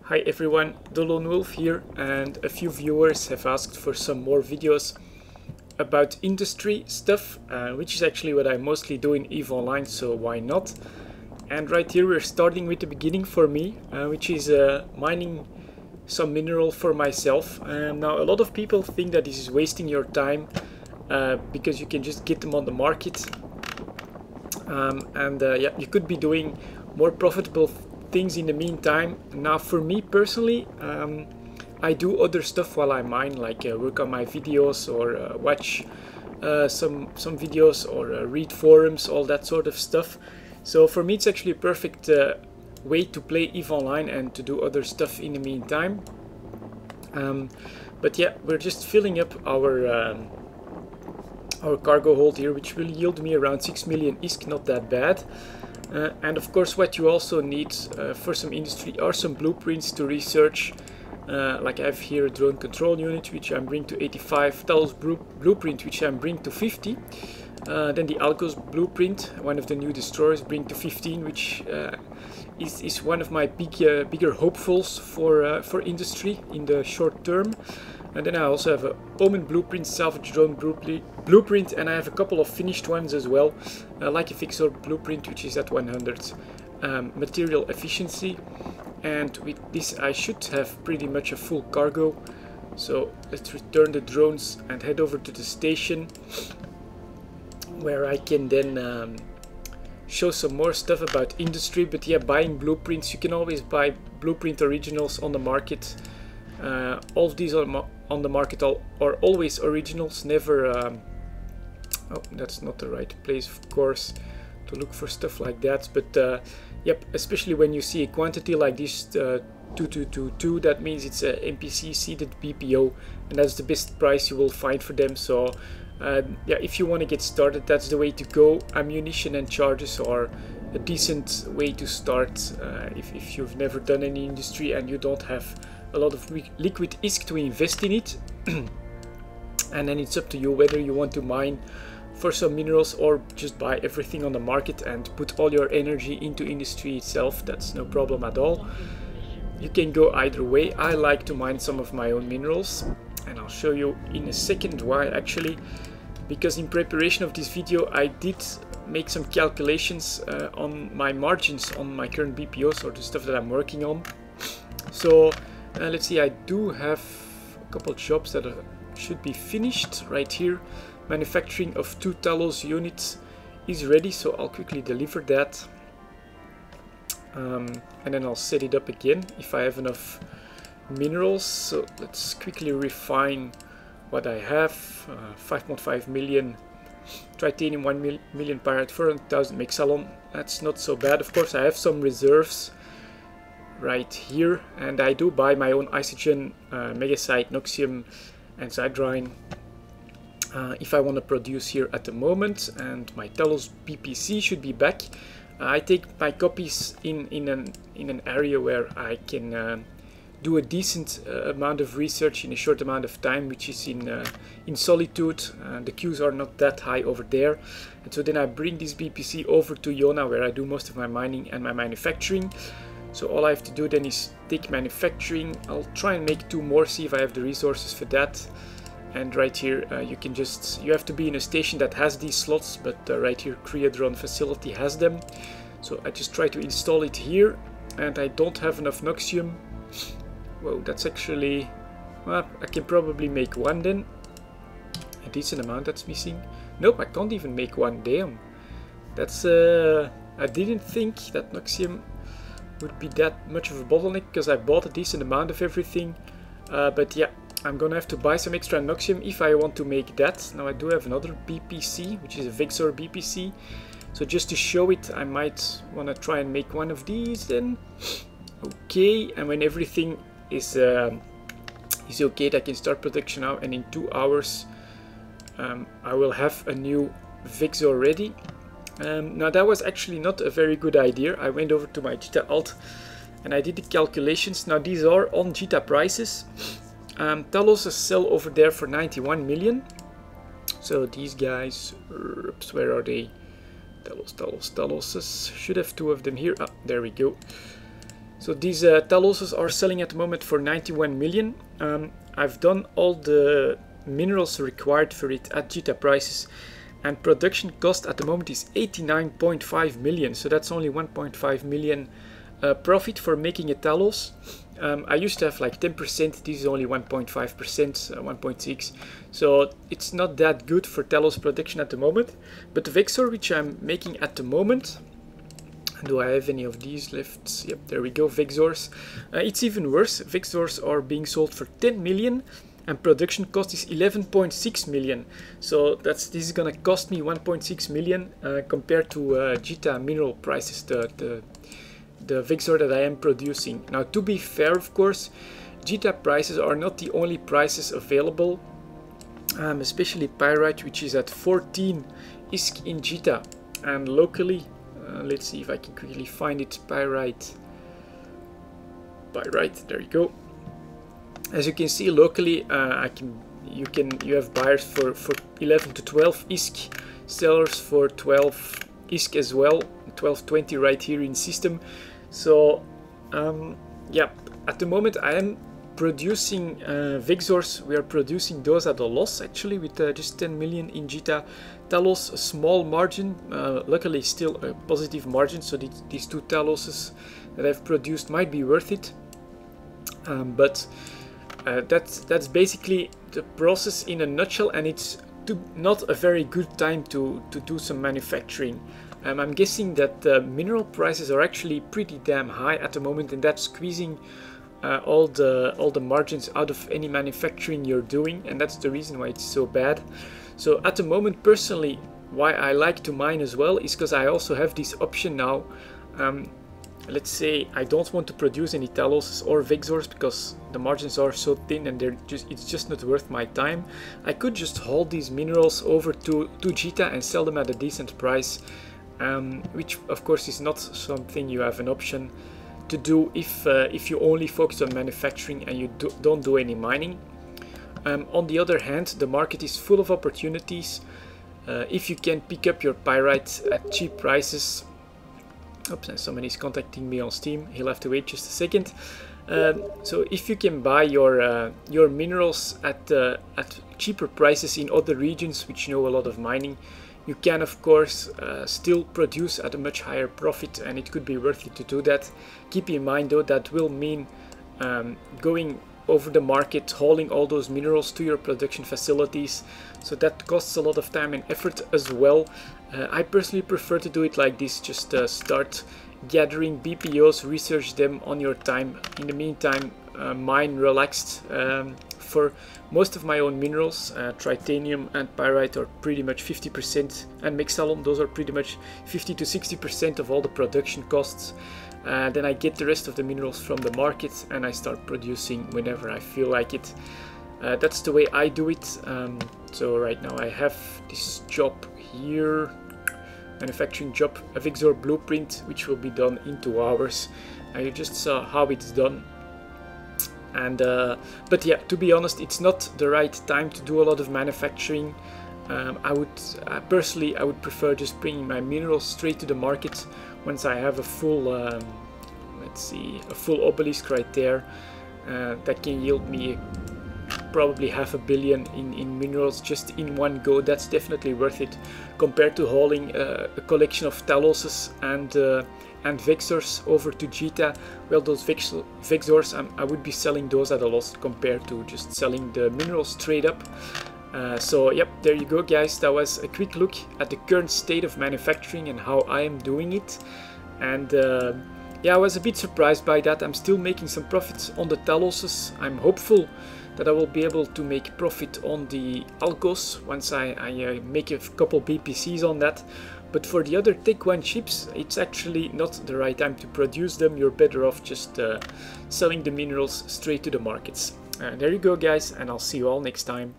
Hi everyone, delonewolf here, and a few viewers have asked for some more videos about industry stuff, which is actually what I mostly do in EVE Online, so why not? And right here we're starting with the beginning for me, which is mining some mineral for myself. Now a lot of people think that this is wasting your time because you can just get them on the market, yeah, you could be doing more profitable things in the meantime. Now for me personally, I do other stuff while I mine, like work on my videos or watch some videos or read forums, all that sort of stuff. So for me it's actually a perfect way to play EVE Online and to do other stuff in the meantime. But yeah, we're just filling up our cargo hold here, which will yield me around 6 million ISK, not that bad. And of course what you also need for some industry are some blueprints to research. Like I have here a drone control unit, which I'm bringing to 85, Talos blueprint, which I'm bringing to 50. Then the Alcos blueprint, one of the new destroyers, bring to 15, which is one of my bigger hopefuls for industry in the short term. And then I also have a Omen blueprint, salvage drone blueprint, and I have a couple of finished ones as well, like a Fixer blueprint, which is at 100 material efficiency. And with this I should have pretty much a full cargo. So let's return the drones and head over to the station, where I can then show some more stuff about industry. But yeah, buying blueprints, you can always buy blueprint originals on the market. All of these on the market are always originals, never oh, that's not the right place, of course, to look for stuff like that. But yep, especially when you see a quantity like this 2222, that means it's a NPC seeded BPO, and that's the best price you will find for them. So yeah, if you want to get started, that's the way to go. Ammunition and charges are a decent way to start if you've never done any industry and you don't have a lot of liquid ISK to invest in it. And then it's up to you whether you want to mine for some minerals or just buy everything on the market and put all your energy into industry itself. That's no problem at all. You can go either way. I like to mine some of my own minerals, and I'll show you in a second why, actually, because in preparation of this video I did make some calculations on my margins on my current BPOs, or the stuff that I'm working on. So let's see, I do have a couple jobs that should be finished right here. Manufacturing of 2 Talos units is ready, so I'll quickly deliver that. And then I'll set it up again if I have enough minerals. So let's quickly refine what I have. 5.5 million titanium, 1 million pyrite, 400,000 mexalon. That's not so bad. Of course I have some reserves right here, and I do buy my own isogen, megasite, noxium and sidrine if I want to produce here at the moment. And my Talos BPC should be back. I take my copies in an area where I can do a decent amount of research in a short amount of time, which is in solitude. The queues are not that high over there, and so then I bring this BPC over to Iona, where I do most of my mining and my manufacturing. So all I have to do then is take manufacturing. I'll try and make 2 more, see if I have the resources for that. And right here you have to be in a station that has these slots, but right here Creadron facility has them. So I just try to install it here, and I don't have enough noxium. Whoa, that's actually, well, I can probably make 1 then. A decent amount that's missing. Nope, I can't even make 1, damn. That's I didn't think that noxium would be that much of a bottleneck, because I bought a decent amount of everything. But yeah, I'm gonna have to buy some extra noxium if I want to make that. Now I do have another BPC, which is a Vexor BPC. So just to show it, I might want to try and make 1 of these then. Okay, and when everything is okay, I can start production now, and in 2 hours I will have a new Vexor ready. Now that was actually not a very good idea. I went over to my Jita alt and I did the calculations. Now these are on Jita prices. Talos sell over there for 91 million. So these guys, oops, where are they? Talos should have 2 of them here. Ah, there we go. So these Taloses are selling at the moment for 91 million. I've done all the minerals required for it at JITA prices, and production cost at the moment is 89.5 million. So that's only 1.5 million profit for making a Talos. I used to have like 10%, this is only 1.5%, 1.6, so it's not that good for Talos production at the moment. But the Vexor, which I'm making at the moment, do I have any of these left? Yep, there we go, Vexors. It's even worse. Vexors are being sold for 10 million and production cost is 11.6 million. So this is gonna cost me 1.6 million compared to JITA mineral prices, the Vexor that I am producing. Now, to be fair, of course, JITA prices are not the only prices available, especially pyrite, which is at 14 ISK in JITA, and locally, let's see if I can quickly find it. Pyrite, there you go. As you can see, locally, you have buyers for 11 to 12 ISK, sellers for 12 ISK as well, 12.20 right here in system. So yeah, at the moment I am producing Vexors. We are producing those at a loss actually, with just 10 million in JITA. Talos, a small margin, luckily still a positive margin, so these two Taloses that I've produced might be worth it. But that's basically the process in a nutshell, and it's not a very good time to do some manufacturing. I'm guessing that the mineral prices are actually pretty damn high at the moment, and that's squeezing all the margins out of any manufacturing you're doing, and that's the reason why it's so bad. So at the moment, personally, why I like to mine as well is because I also have this option now. Let's say I don't want to produce any Talos or Vexors because the margins are so thin and it's just not worth my time. I could just haul these minerals over to JITA and sell them at a decent price, which of course is not something you have an option to do if you only focus on manufacturing and you don't do any mining. On the other hand, the market is full of opportunities. If you can pick up your pyrite at cheap prices. Oops, and somebody's contacting me on Steam. He'll have to wait just a second. So if you can buy your minerals at cheaper prices in other regions which know a lot of mining, you can of course still produce at a much higher profit, and it could be worth it to do that. Keep in mind though, that will mean going over the market, hauling all those minerals to your production facilities, so that costs a lot of time and effort as well. I personally prefer to do it like this, just start gathering BPOs, research them on your time. In the meantime, mine relaxed. For most of my own minerals, tritanium and pyrite are pretty much 50%, and mexalon, those are pretty much 50 to 60% of all the production costs. Then I get the rest of the minerals from the market and I start producing whenever I feel like it. That's the way I do it. So right now I have this job here, manufacturing job, a Vexor blueprint, which will be done in 2 hours. You just saw how it's done. And but yeah, to be honest, it's not the right time to do a lot of manufacturing. Personally, I would prefer just bringing my minerals straight to the market once I have a full, let's see, a full obelisk right there. That can yield me probably $500 million in minerals just in one go. That's definitely worth it compared to hauling a collection of Taloses and Vexors over to JITA. Well, those Vexors, I would be selling those at a loss compared to just selling the minerals straight up. So yep, there you go guys, that was a quick look at the current state of manufacturing and how I am doing it. And yeah, I was a bit surprised by that. I'm still making some profits on the Taloses. I'm hopeful that I will be able to make profit on the Algos once I make a couple BPCs on that. But for the other Tech 1 chips, it's actually not the right time to produce them. You're better off just selling the minerals straight to the markets. There you go guys, and I'll see you all next time.